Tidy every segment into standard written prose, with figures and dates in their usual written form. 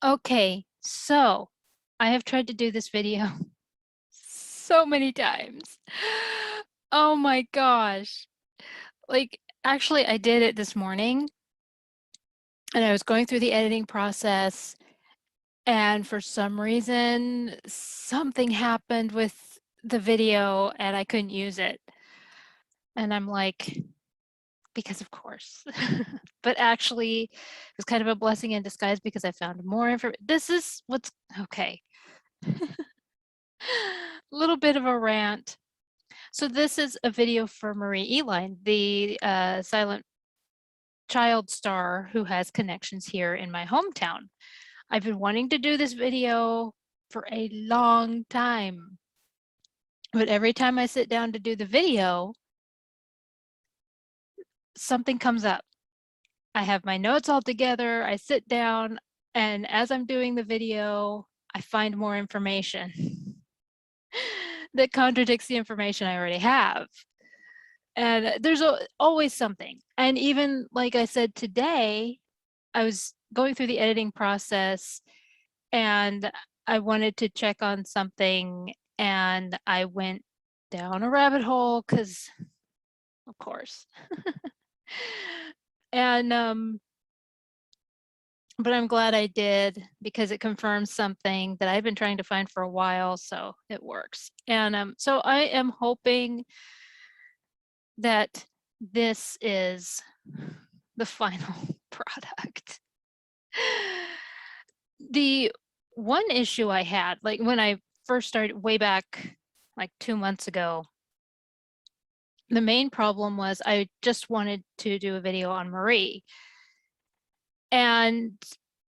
Okay, so I have tried to do this video so many times. Oh my gosh. Like, actually, I did it this morning and I was going through the editing process, and for some reason, something happened with the video and I couldn't use it. And I'm like, because of course. But actually, it was kind of a blessing in disguise because I found more information. This is what's okay. Little bit of a rant. So this is a video for Marie Eline, the silent child star who has connections here in my hometown. I've been wanting to do this video for a long time, but every time I sit down to do the video, something comes up. I have my notes all together, I sit down, and as I'm doing the video, I find more information that contradicts the information I already have. And there's always something. And even like I said today, I was going through the editing process and I wanted to check on something and I went down a rabbit hole because, of course. And but I'm glad I did because it confirms something that I've been trying to find for a while, so it works. And so I am hoping that this is the final product. The one issue I had, like when I first started way back like 2 months ago, the main problem was I just wanted to do a video on Marie. And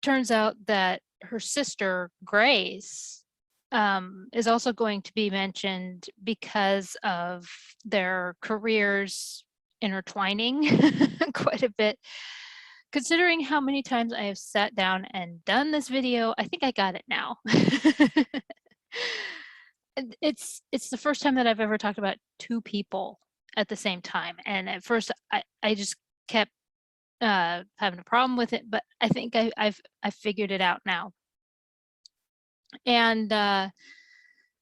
turns out that her sister, Grace, is also going to be mentioned because of their careers intertwining quite a bit. Considering how many times I have sat down and done this video, I think I got it now. It's the first time that I've ever talked about two people at the same time. And at first I just kept having a problem with it, but I think I've figured it out now. And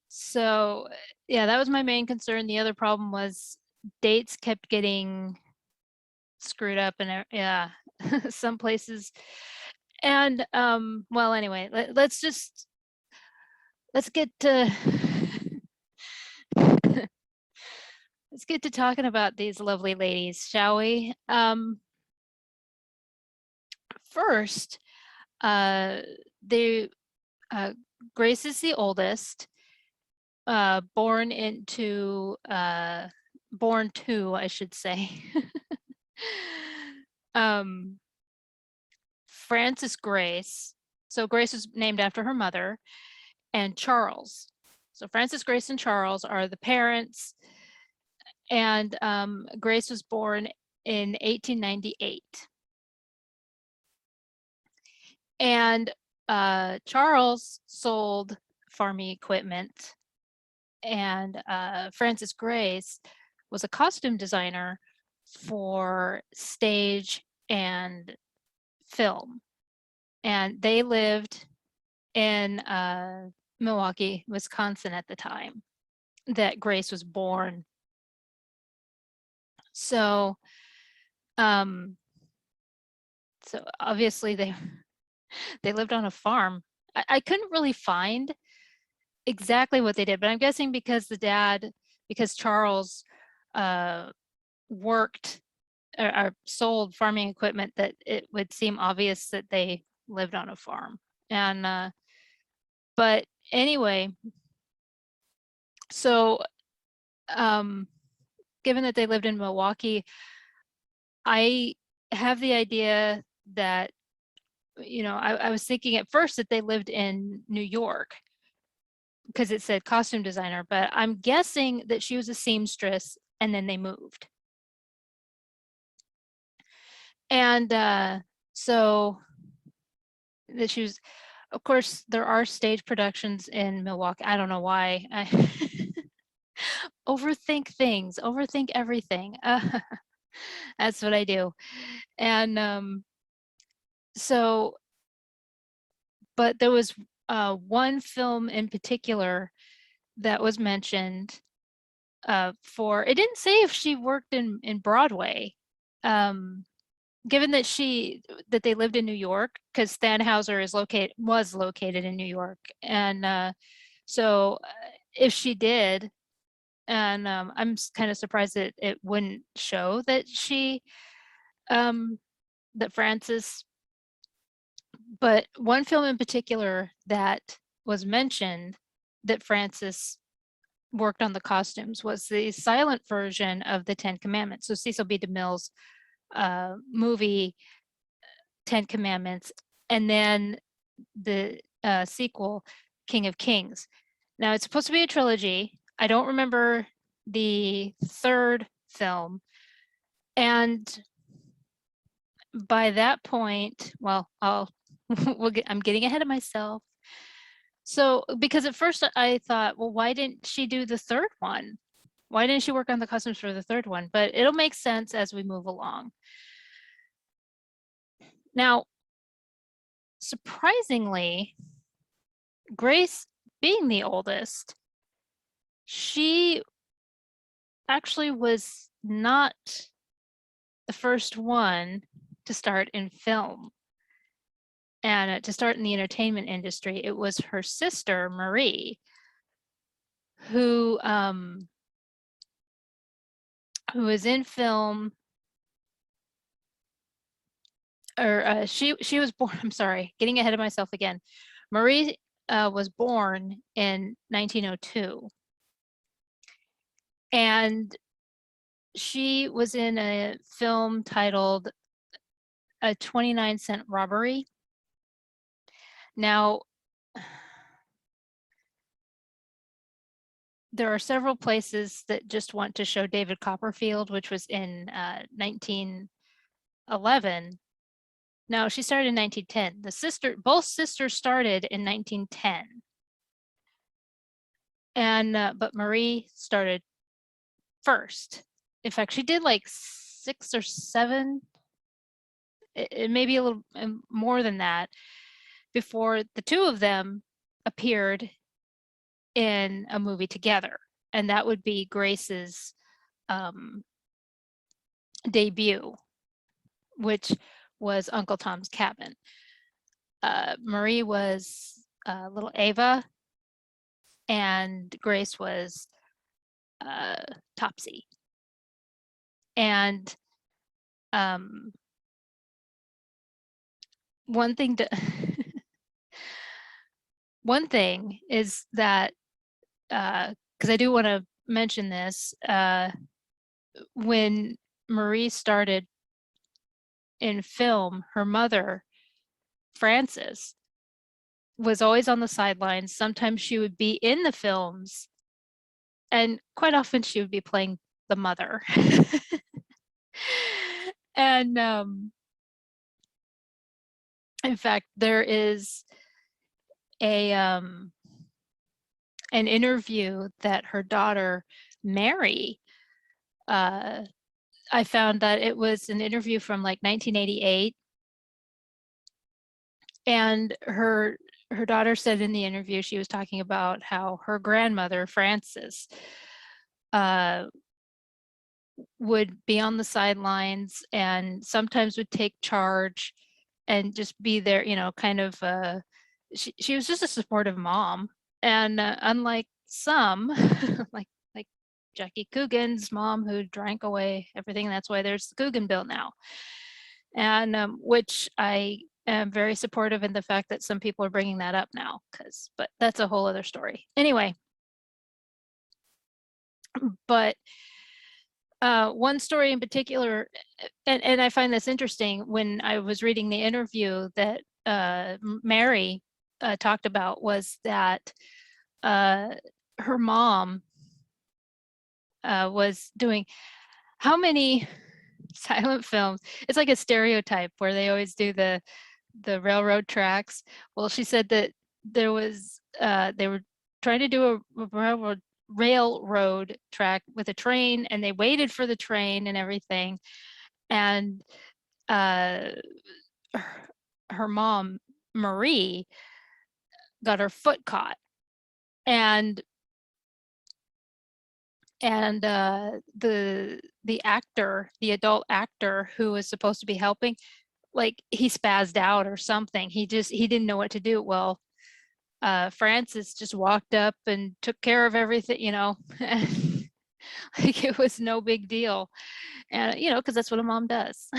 so yeah, that was my main concern. The other problem was dates kept getting screwed up and yeah, some places. And well, anyway, let's get to let's get to talking about these lovely ladies, shall we? First, they Grace is the oldest, born to, I should say. Frances Grace. So Grace was named after her mother, and Charles. So Frances, Grace, and Charles are the parents, and Grace was born in 1898. And Charles sold farming equipment, and Frances Grace was a costume designer for stage and film. And they lived in Milwaukee, Wisconsin at the time that Grace was born. So, so obviously they lived on a farm. I couldn't really find exactly what they did, but I'm guessing because because Charles worked or sold farming equipment, that it would seem obvious that they lived on a farm. And but anyway, so given that they lived in Milwaukee, I have the idea that, I was thinking at first that they lived in New York because it said costume designer, but I'm guessing that she was a seamstress and then they moved. And so that she was, of course, there are stage productions in Milwaukee. I don't know why. I overthink things, overthink everything. That's what I do. And so but there was one film in particular that was mentioned for, it didn't say if she worked in Broadway. Given that they lived in New York, because Thanhouser was located in New York, and so if she did, and I'm kind of surprised that it wouldn't show that that Frances, but one film in particular that was mentioned that Frances worked on the costumes was the silent version of the Ten Commandments. So Cecil B. DeMille's movie Ten Commandments, and then the sequel, King of Kings. Now it's supposed to be a trilogy. I don't remember the third film. And by that point, well, I'm getting ahead of myself. So, because at first I thought, well, why didn't she do the third one? Why didn't she work on the costumes for the third one? But it'll make sense as we move along. Now, surprisingly, Grace, being the oldest, she actually was not the first one to start in film and to start in the entertainment industry. It was her sister, Marie, who was in film, or she was born, I'm sorry, getting ahead of myself again. Marie was born in 1902. And she was in a film titled A 29-Cent Robbery. Now, there are several places that just want to show David Copperfield, which was in 1911. No, she started in 1910. Both sisters started in 1910. And but Marie started first. In fact, she did like 6 or 7, it may be a little more than that, before the two of them appeared in a movie together. And that would be Grace's debut, which was Uncle Tom's Cabin. Marie was little Ava, and Grace was Topsy. And one thing is that, because I do want to mention this, when Marie started in film, her mother, Frances, was always on the sidelines. Sometimes she would be in the films, and quite often she would be playing the mother. And in fact, there is an interview that her daughter Mary, I found that it was an interview from like 1988, and her daughter said in the interview, she was talking about how her grandmother Frances would be on the sidelines and sometimes would take charge and just be there, you know, kind of she was just a supportive mom. And unlike some like Jackie Coogan's mom, who drank away everything, that's why there's the Coogan bill now. And which I am very supportive in the fact that some people are bringing that up now, but that's a whole other story. Anyway, but one story in particular, and I find this interesting, when I was reading the interview that Mary talked about, was that her mom was doing, how many silent films? It's like a stereotype where they always do the railroad tracks. Well, she said that there was they were trying to do a railroad track with a train, and they waited for the train and everything. And her mom, Marie, got her foot caught, and the actor, the adult actor who was supposed to be helping, like, he spazzed out or something. He didn't know what to do. Well, Frances just walked up and took care of everything, you know. Like, it was no big deal. And, you know, because that's what a mom does.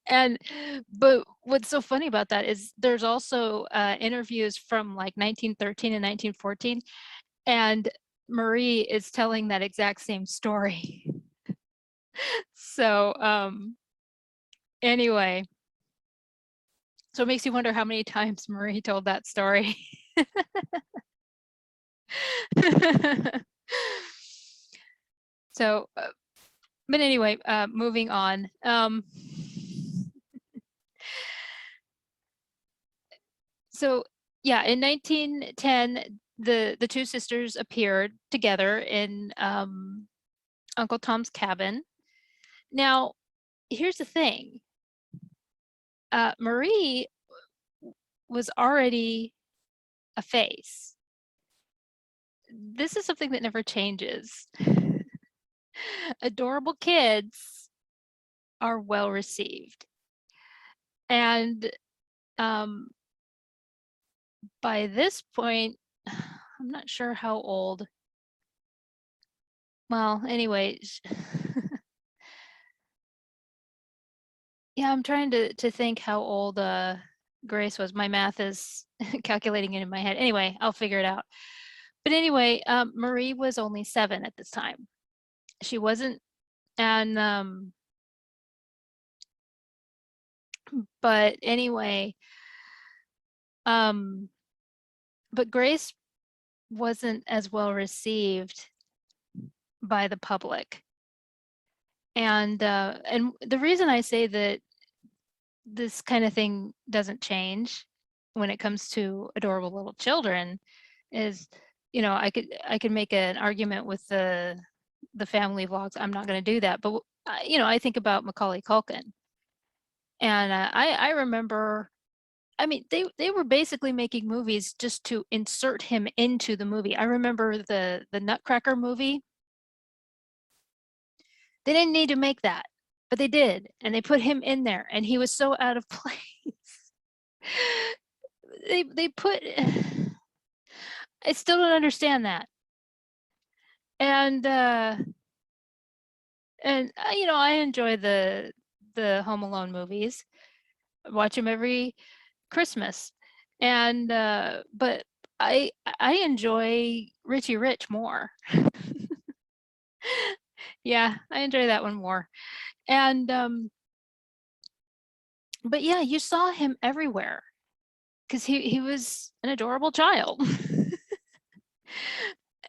And but what's so funny about that is there's also interviews from like 1913 and 1914, and Marie is telling that exact same story. So anyway, so it makes you wonder how many times Marie told that story. So but anyway, moving on. So yeah, in 1910, the two sisters appeared together in Uncle Tom's Cabin. Now, here's the thing. Marie was already a face. This is something that never changes. Adorable kids are well received. And by this point, I'm not sure how old. Well, anyway, yeah, I'm trying to think how old Grace was. My math is calculating it in my head. Anyway, I'll figure it out. But anyway, Marie was only 7 at this time. She wasn't, and but anyway, but Grace wasn't as well received by the public. And the reason I say that this kind of thing doesn't change when it comes to adorable little children is, you know, I could make an argument with the family vlogs. I'm not going to do that, but you know, I think about Macaulay Culkin, and I remember, I mean, they were basically making movies just to insert him into the movie. I remember the Nutcracker movie. They didn't need to make that, but they did, and they put him in there, and he was so out of place. They put I still don't understand that. And you know, I enjoy the Home Alone movies. I watch them every Christmas. And but I enjoy Richie Rich more. Yeah, I enjoy that one more. And but yeah, you saw him everywhere because he was an adorable child.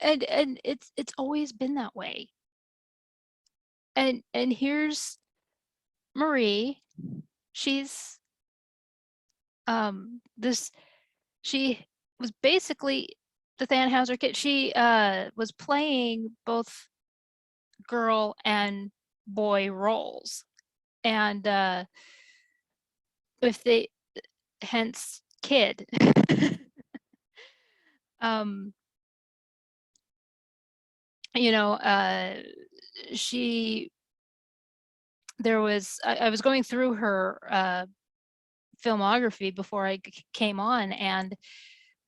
And it's always been that way. And here's Marie. She's this she was basically the Thanhouser Kid. She was playing both girl and boy roles. And if they hence kid. um you know, she there was I was going through her filmography before I came on, and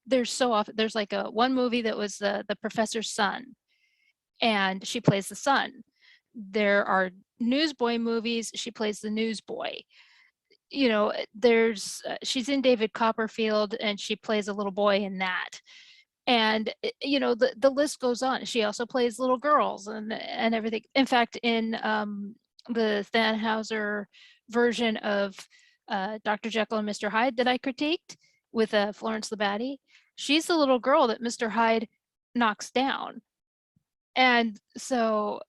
there's so often there's like a one movie that was the professor's son, and she plays the son. There are newsboy movies, she plays the newsboy. You know, there's she's in David Copperfield, and she plays a little boy in that. And you know, the list goes on. She also plays little girls and everything. In fact, in the Thanhouser version of Dr. Jekyll and Mr. Hyde that I critiqued with Florence Labadie, she's the little girl that Mr. Hyde knocks down. And so,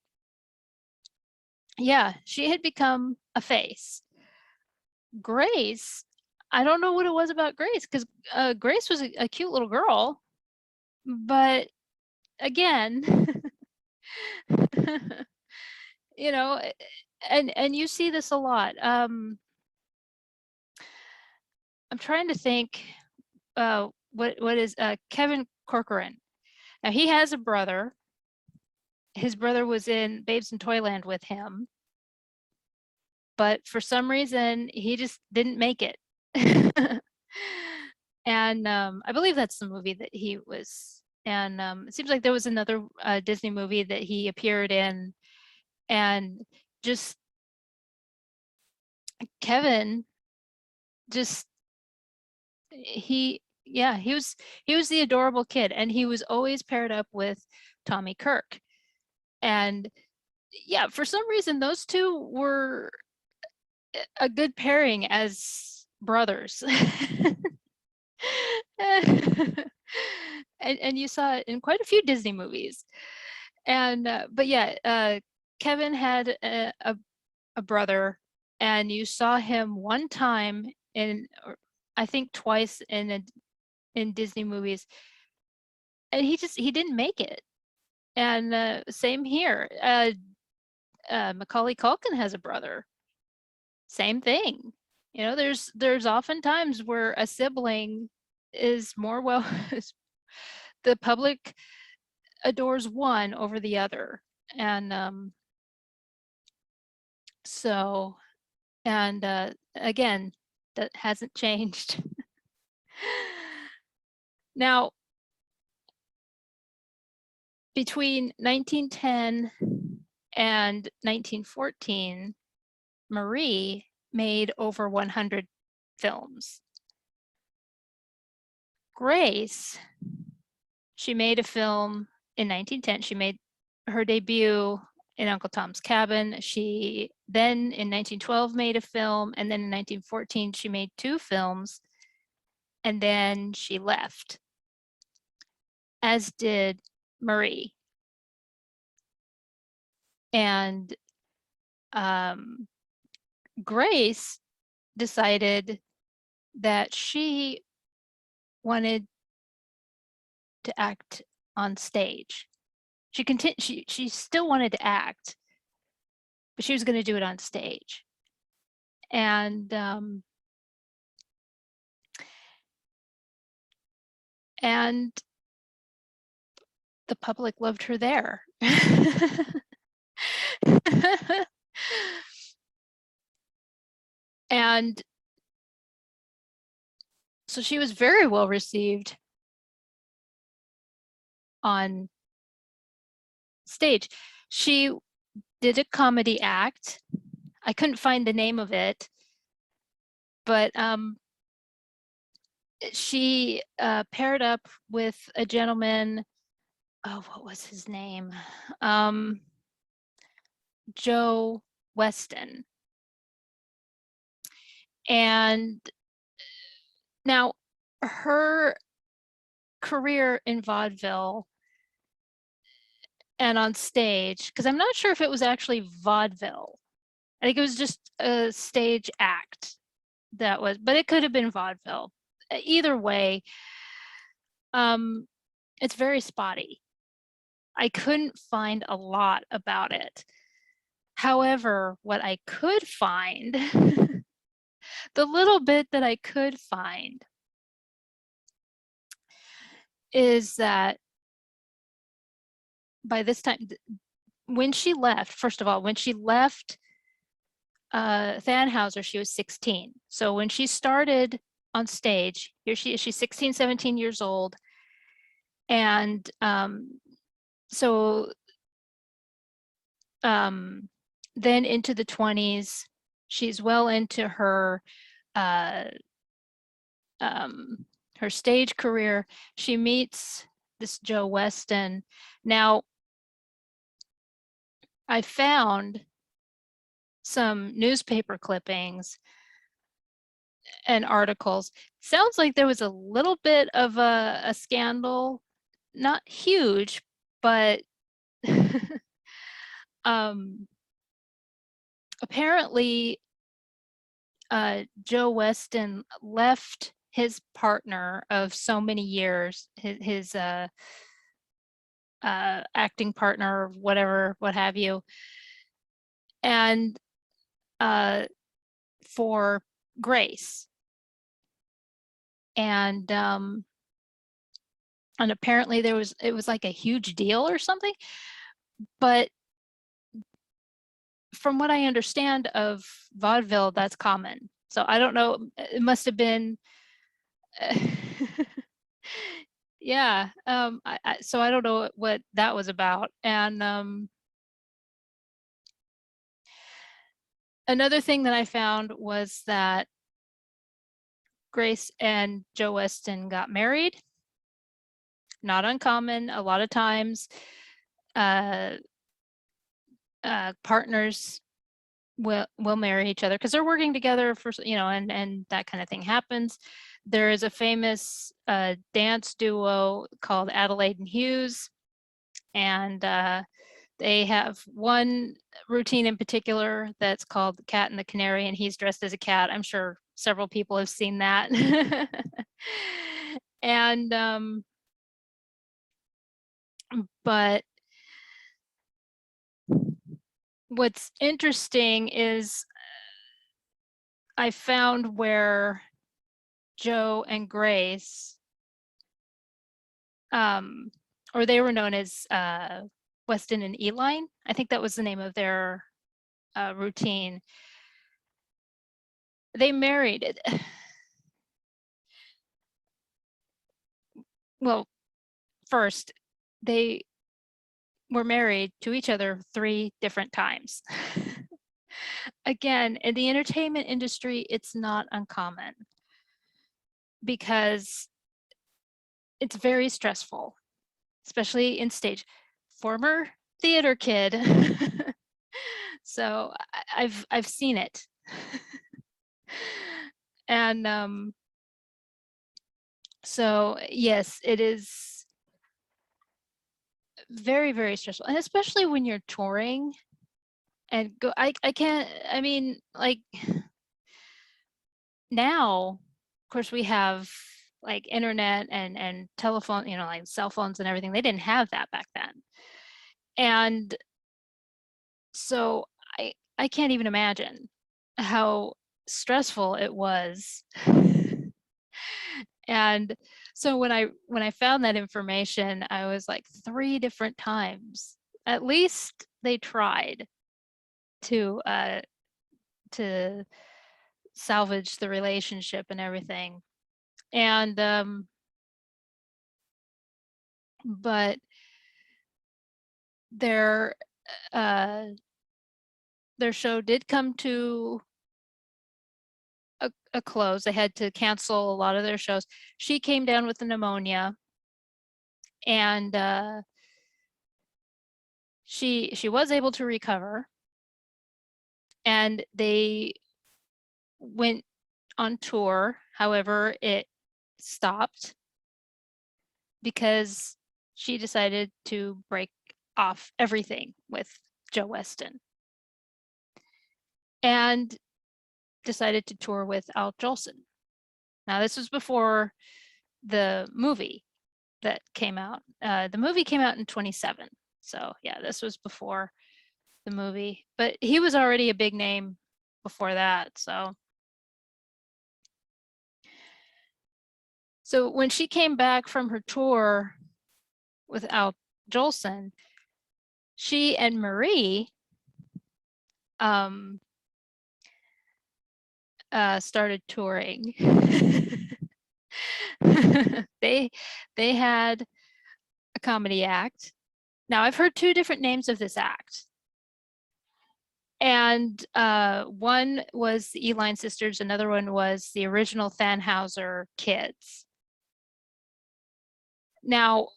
yeah, she had become a face. Grace, I don't know what it was about Grace, because Grace was a cute little girl, but again, you know, and you see this a lot. I'm trying to think what is Kevin Corcoran. Now he has a brother. His brother was in Babes in Toyland with him, but for some reason he just didn't make it. And I believe that's the movie that he was. And it seems like there was another Disney movie that he appeared in, and just Kevin, just yeah, he was the adorable kid, and he was always paired up with Tommy Kirk. And yeah, for some reason those two were a good pairing as brothers. And you saw it in quite a few Disney movies. And but yeah, Kevin had a brother, and you saw him one time in, or I think twice in Disney movies, and he didn't make it. And same here. Macaulay Culkin has a brother. Same thing. You know, there's often times where a sibling is more well the public adores one over the other. And so, and again, that hasn't changed. Now, between 1910 and 1914, Marie made over 100 films. Grace, she made a film in 1910. She made her debut in Uncle Tom's Cabin. She then in 1912 made a film, and then in 1914 she made 2 films, and then she left, as did Marie. And Grace decided that she wanted to act on stage. She still wanted to act, but she was going to do it on stage. And the public loved her there. And so she was very well received on stage. She did a comedy act. I couldn't find the name of it, but she paired up with a gentleman. Oh, what was his name? Joe Weston. And now her career in vaudeville and on stage, because I'm not sure if it was actually vaudeville. I think it was just a stage act that was, but it could have been vaudeville. Either way, it's very spotty. I couldn't find a lot about it. However, what I could find, the little bit that I could find, is that by this time, when she left, first of all, when she left Thanhouser, she was 16. So when she started on stage, here she is, she's 16, 17 years old. And so then into the 20s, she's well into her her stage career. She meets this Joe Weston. Now, I found some newspaper clippings and articles. Sounds like there was a little bit of a scandal, not huge, but apparently Joe Weston left his partner of so many years, his acting partner, whatever, what have you, and for Grace. And and apparently it was like a huge deal or something. But from what I understand of vaudeville, that's common. So I don't know. It must have been. Yeah. So I don't know what that was about. And another thing that I found was that Grace and Joe Weston got married. Not uncommon. A lot of times, uh, partners will marry each other because they're working together for, and that kind of thing happens. There is a famous dance duo called Adelaide and Hughes, and they have one routine in particular that's called The Cat and the Canary, and he's dressed as a cat. I'm sure several people have seen that. And but what's interesting is I found where Joe and Grace, or they were known as Weston and Eline. I think that was the name of their routine. They married. Well, first, they were married to each other 3 different times. Again, in the entertainment industry, it's not uncommon because it's very stressful, especially in stage. Former theater kid. So I've seen it. And so yes, it is very, very stressful. And especially when you're touring and I can't, I mean, like now, of course, we have like internet and telephone, like cell phones and everything. They didn't have that back then. And so I can't even imagine how stressful it was. And so when I found that information, I was like 3 different times. At least they tried to to salvage the relationship and everything. And but their uh their show did come to a close. They had to cancel a lot of their shows. She came down with the pneumonia, and she was able to recover, and they went on tour. However, it stopped because she decided to break off everything with Joe Weston and decided to tour with Al Jolson. Now, this was before the movie that came out. The movie came out in 27. So yeah, this was before the movie, but he was already a big name before that. So when she came back from her tour with Al Jolson, she and Marie started touring. they had a comedy act. Now I've heard 2 different names of this act. And one was the Eline Sisters, another one was the original Thanhouser Kids. Now,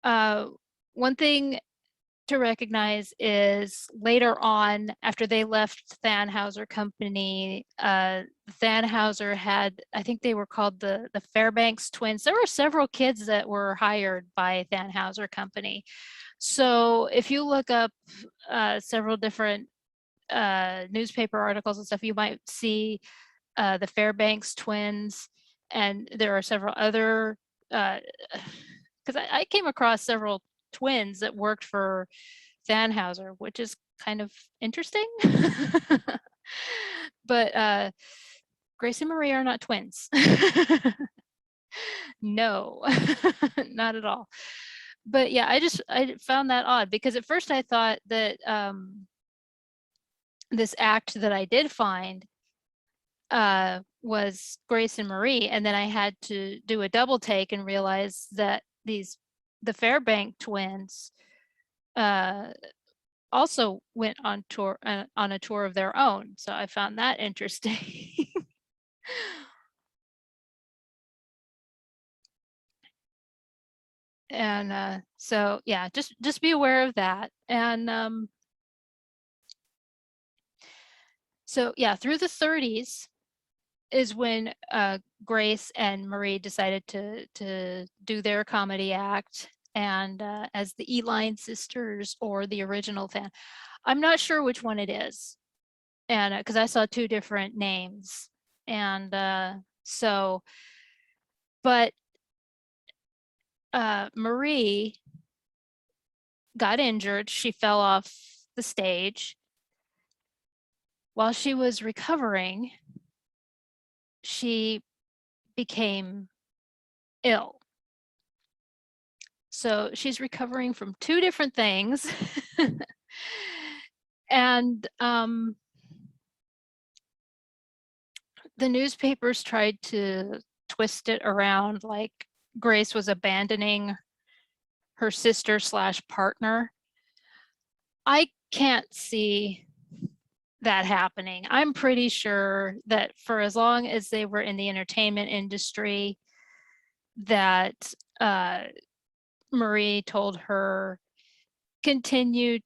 one thing to recognize is later on, after they left Thanhouser Company, Thanhouser had, I think they were called the Fairbanks twins. There were several kids that were hired by Thanhouser Company. So if you look up several different newspaper articles and stuff, you might see the Fairbanks twins, and there are several other, because I came across several twins that worked for Thanhouser, which is kind of interesting. But Grace and Marie are not twins. No, not at all. But yeah, I found that odd because at first I thought that this act that I did find was Grace and Marie, and then I had to do a double take and realize that the Fairbank twins uh, also went on tour on a tour of their own. So I found that interesting. And so yeah, just be aware of that. And so yeah, through the 30s is when Grace and Marie decided to do their comedy act, and as the Eline sisters or the original fan. I'm not sure which one it is, and because I saw two different names, and so, but Marie got injured. She fell off the stage. While she was recovering, she became ill. So she's recovering from two different things. And the newspapers tried to twist it around like Grace was abandoning her sister slash partner. I can't see that happening. I'm pretty sure that for as long as they were in the entertainment industry, that Marie told her continue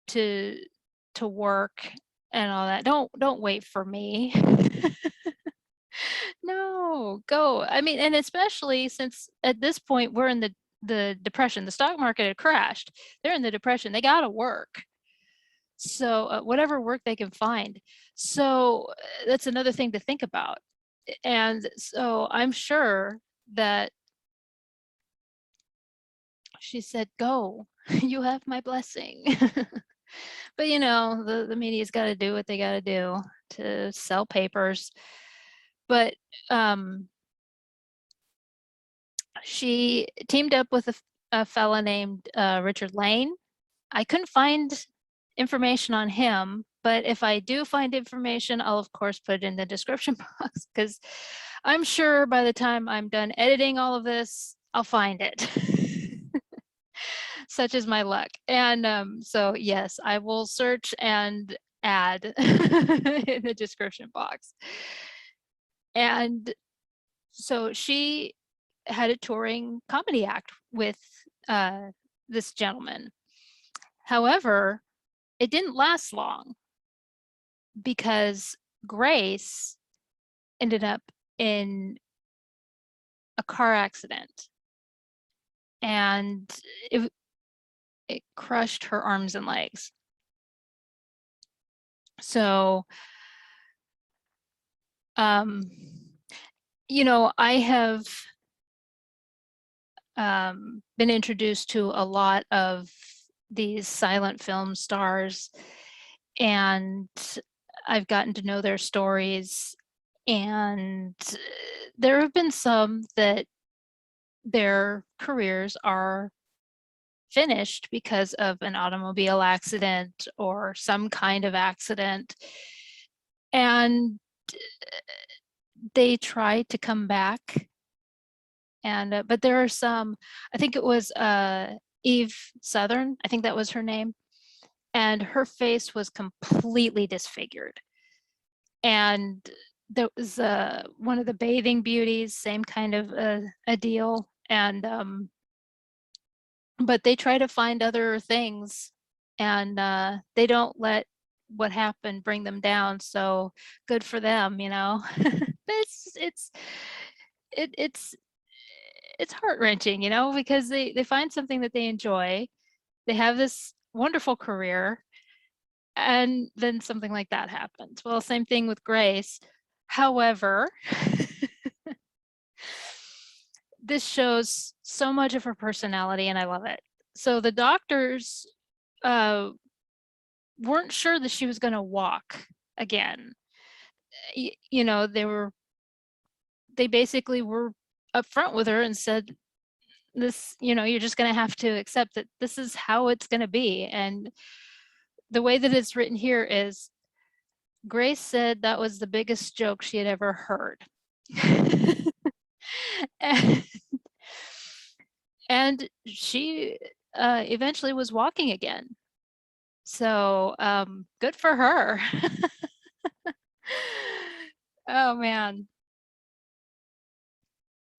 to work and all that. Don't wait for me. No, go. I mean, and especially since at this point we're in the depression. The stock market had crashed. They're in the depression. They got to work. So whatever work they can find. So that's another thing to think about. And so I'm sure that she said, "Go, you have my blessing." But you know, the media's got to do what they got to do to sell papers. But she teamed up with a fella named Richard Lane. I couldn't find information on him, but if I do find information, I'll of course put it in the description box because I'm sure by the time I'm done editing all of this, I'll find it. Such is my luck. And so yes, I will search and add in the description box. And so she had a touring comedy act with this gentleman. However, it didn't last long because Grace ended up in a car accident, and it crushed her arms and legs. So, you know, I have been introduced to a lot of these silent film stars, and I've gotten to know their stories. And there have been some that their careers are finished because of an automobile accident or some kind of accident. And they try to come back. And but there are some, I think it was Eve Southern, I think that was her name, and her face was completely disfigured. And there was one of the bathing beauties, same kind of a deal. And but they try to find other things, and they don't let what happened bring them down. So good for them, you know. But it's it's heart-wrenching, you know, because they find something that they enjoy. They have this wonderful career, and then something like that happens. Well, same thing with Grace. However, this shows so much of her personality, and I love it. So the doctors weren't sure that she was going to walk again. You know, they basically were upfront with her and said, this, you're just going to have to accept that this is how it's going to be. And the way that it's written here is, Grace said that was the biggest joke she had ever heard. and, and she eventually was walking again. So good for her. Oh man.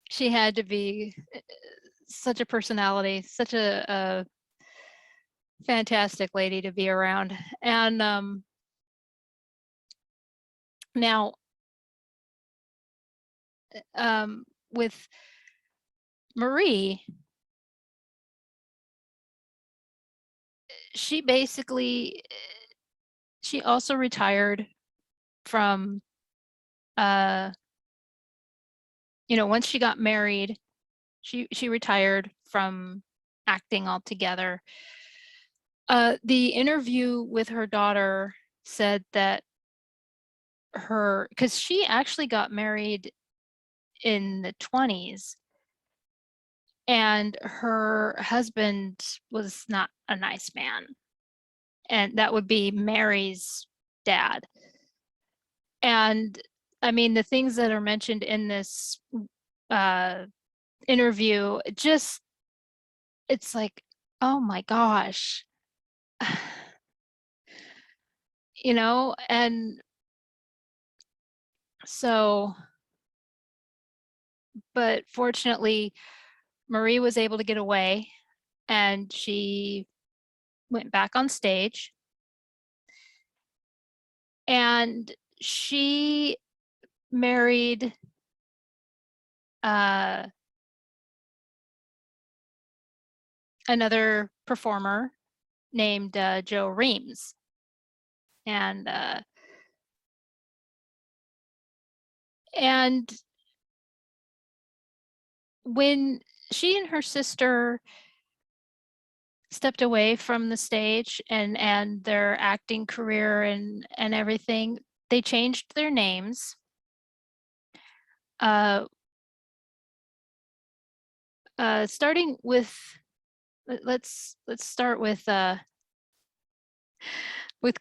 She had to be such a personality, such a fantastic lady to be around. And now with Marie, she basically, she also retired from, once she got married, she retired from acting altogether. The interview with her daughter said that because she actually got married in the 20s, and her husband was not a nice man. And that would be Mary's dad. And I mean, the things that are mentioned in this interview, it's like, oh my gosh. And so, but fortunately, Marie was able to get away, and she went back on stage, and she married another performer named Joe Reams. And when she and her sister stepped away from the stage and their acting career and everything, they changed their names. Starting with, let's start with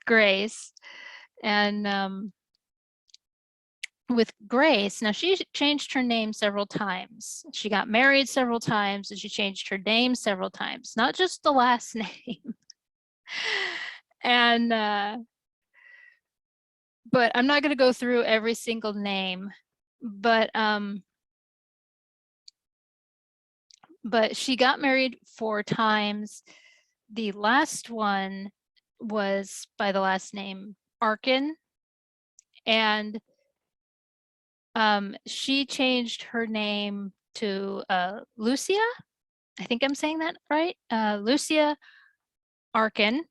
Grace. And with Grace, now she changed her name several times. She got married several times, and she changed her name several times, not just the last name. And but I'm not going to go through every single name, but she got married 4 times. The last one was by the last name Arkin, and she changed her name to Lucia. I think I'm saying that right. Lucia Arkin.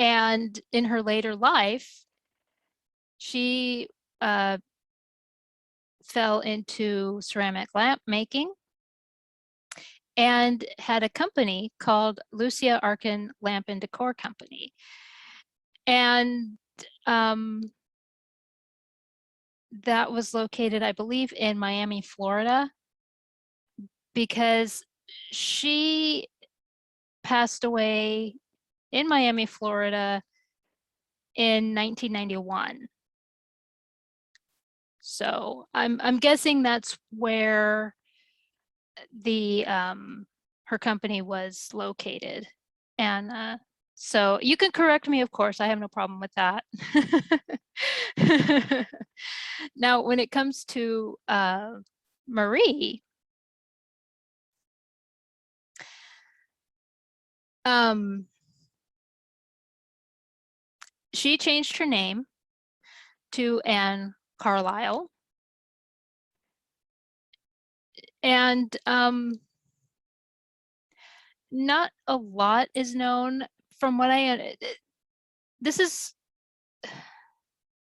And in her later life, she fell into ceramic lamp making and had a company called Lucia Arkin Lamp and Decor Company. And that was located, I believe, in Miami, Florida, because she passed away in Miami, Florida in 1991. So I'm guessing that's where the her company was located. And so you can correct me, of course, I have no problem with that. Now, when it comes to Marie, she changed her name to Anne Carlisle. And not a lot is known from what this is,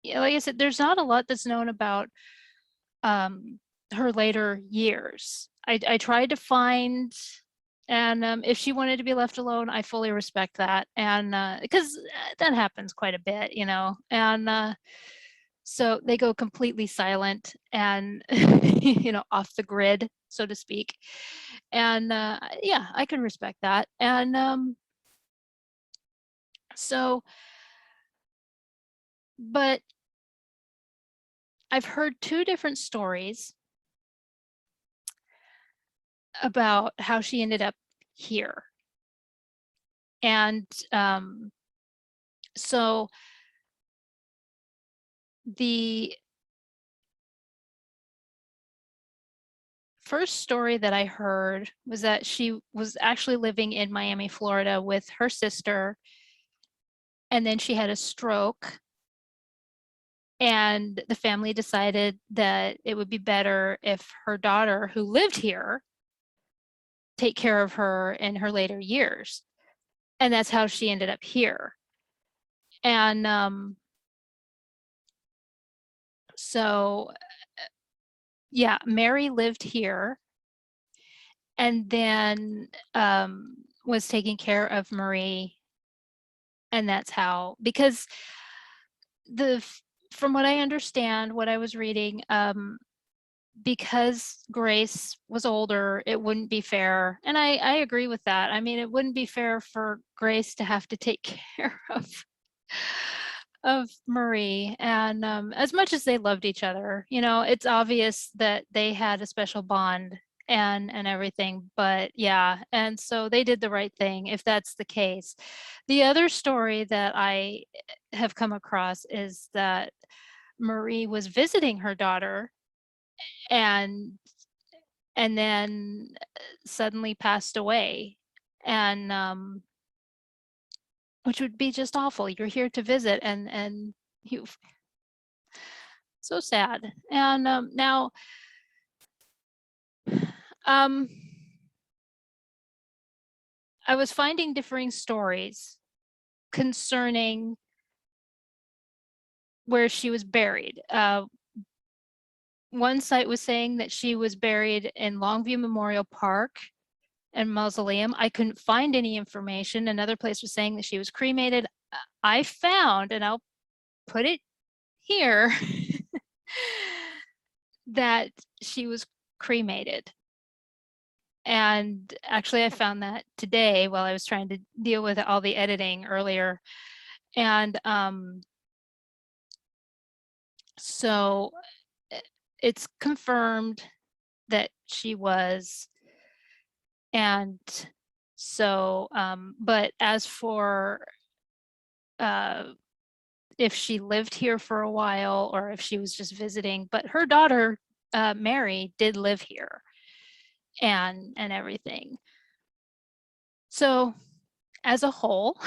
like I said, there's not a lot that's known about her later years. I tried to find, and if she wanted to be left alone, I fully respect that. And because that happens quite a bit, and So they go completely silent and, you know, off the grid, so to speak. And yeah, I can respect that. And so, but I've heard two different stories about how she ended up here. And so the first story that I heard was that she was actually living in Miami, Florida with her sister, and then she had a stroke, and the family decided that it would be better if her daughter, who lived here, take care of her in her later years. And that's how she ended up here. And so, yeah, Mary lived here and then was taking care of Marie. And that's how, because from what I understand, what I was reading, because Grace was older, it wouldn't be fair. And I agree with that. I mean, it wouldn't be fair for Grace to have to take care of Marie. And as much as they loved each other, you know, it's obvious that they had a special bond and everything. But yeah, and so they did the right thing if that's the case. The other story that I have come across is that Marie was visiting her daughter and then suddenly passed away. And which would be just awful. You're here to visit and you, so sad. And now um I was finding differing stories concerning where she was buried. One site was saying that she was buried in Longview Memorial Park and Mausoleum. I couldn't find any information. Another place was saying that she was cremated. I found, and I'll put it here, that she was cremated. And actually, I found that today while I was trying to deal with all the editing earlier. And so it's confirmed that she was. And so, but as for if she lived here for a while or if she was just visiting, but her daughter, Mary, did live here and everything. So as a whole,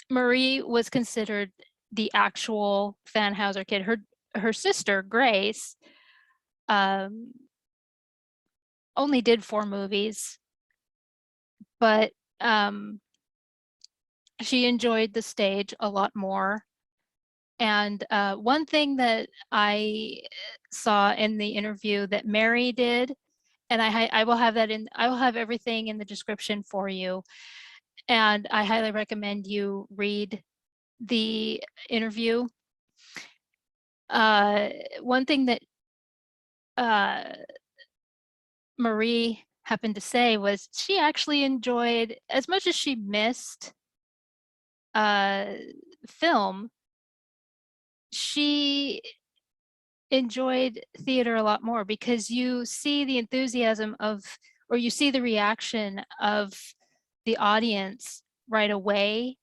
Marie was considered the actual Thanhouser Kid. Her sister, Grace, only did 4 movies, but she enjoyed the stage a lot more. And one thing that I saw in the interview that Mary did, and I will have that in, I will have everything in the description for you. And I highly recommend you read the interview. One thing that Marie happened to say was she actually enjoyed, as much as she missed film, she enjoyed theater a lot more because you see the enthusiasm of, or you see the reaction of the audience right away.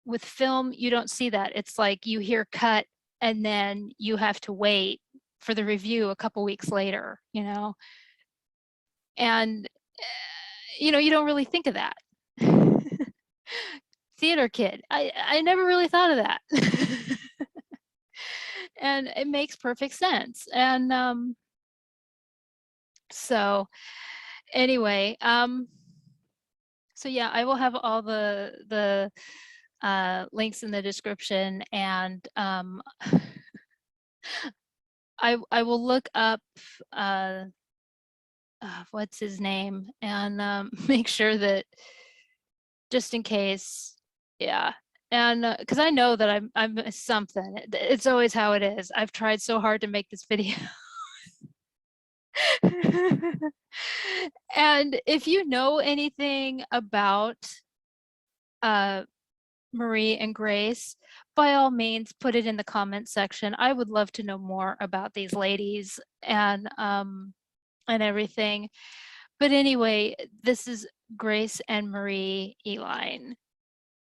With film, you don't see that. It's like you hear cut and then you have to wait for the review a couple weeks later, you know? And, you know, you don't really think of that. Theater kid. I never really thought of that. And it makes perfect sense. And so anyway, so yeah, I will have all the links in the description, and I will look up what's his name and make sure that, just in case, Yeah. And, 'cause I know that I'm something. It's always how it is. I've tried so hard to make this video. And if you know anything about, uh, Marie and Grace, by all means, put it in the comment section. I would love to know more about these ladies and everything. But anyway, this is Grace and Marie Eline.